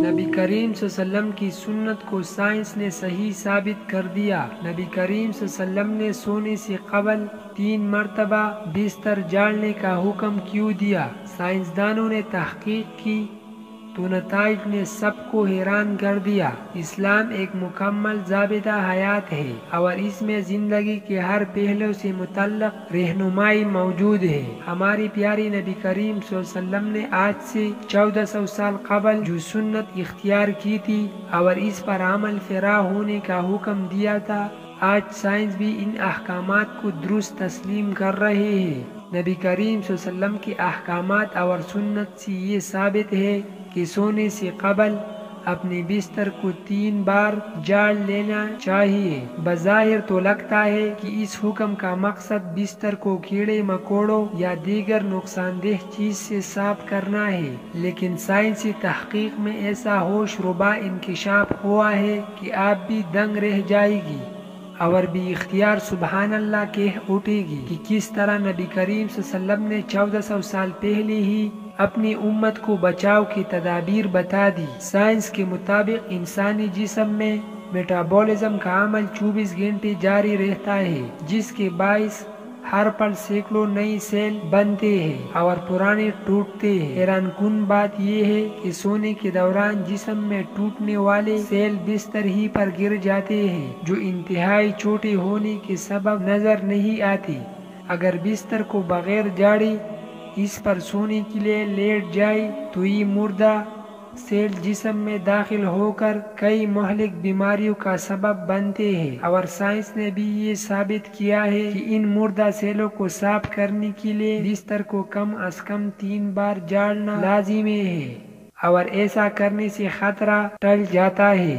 نبی کریم صلی اللہ علیہ وسلم کی سنت کو سائنس نے صحیح ثابت کر دیا۔ نبی کریم صلی اللہ علیہ وسلم نے سونے سے قبل 3 مرتبہ بستر جاڑنے کا حکم کیوں دیا؟ سائنسدانوں نے تحقیق کی تو نتائج نے سب کو حیران کر دیا۔ اسلام ایک مکمل ضابطہ حیات ہے اور اس میں زندگی کے ہر پہلو سے متعلق رہنمائی موجود ہے۔ ہماری پیاری نبی کریم صلی اللہ علیہ وسلم نے آج سے 1400 سال قبل جو سنت اختیار کی تھی اور اس پر عمل پیرا ہونے کا حکم دیا تھا، آج سائنس بھی ان احکامات کو درست تسلیم کر رہے ہیں۔ نبی کریم صلی اللہ علیہ وسلم کے احکامات اور سنت سے یہ ثابت ہے کہ سونے سے قبل اپنے بستر کو 3 بار جاڑ لینا چاہیے۔ بظاہر تو لگتا ہے کہ اس حکم کا مقصد بستر کو کیڑے مکوڑوں یا دیگر نقصان دہ چیز سے صاف کرنا ہے، لیکن سائنسی تحقیق میں ایسا ہوش ربا انکشاف ہوا ہے کہ آپ بھی دنگ رہ جائے گی اور بھی اختیار سبحان اللہ کہہ اٹھے گی کہ کس طرح نبی کریم صلی اللہ علیہ وسلم نے 1400 سال پہلے ہی اپنی امت کو بچاؤ کی تدابیر بتا دی۔ سائنس کے مطابق انسانی جسم میں میٹابولزم کا عمل 24 گھنٹے جاری رہتا ہے، جس کے باعث ہر پل سینکڑوں نئی سیل بنتے ہیں اور پرانے ٹوٹتے ہیں۔ حیران کن بات یہ ہے کہ سونے کے دوران جسم میں ٹوٹنے والے سیل بستر ہی پر گر جاتے ہیں، جو انتہائی چھوٹے ہونے کے سبب نظر نہیں آتے۔ اگر بستر کو بغیر جاڑے اس پر سونے کے لیے لیٹ جائے تو یہ مردہ سیل جسم میں داخل ہو کر کئی مہلک بیماریوں کا سبب بنتے ہیں، اور سائنس نے بھی یہ ثابت کیا ہے کہ ان مردہ سیلوں کو صاف کرنے کے لیے بستر کو کم از کم 3 بار جاڑنا لازمی ہے، اور ایسا کرنے سے خطرہ ٹل جاتا ہے۔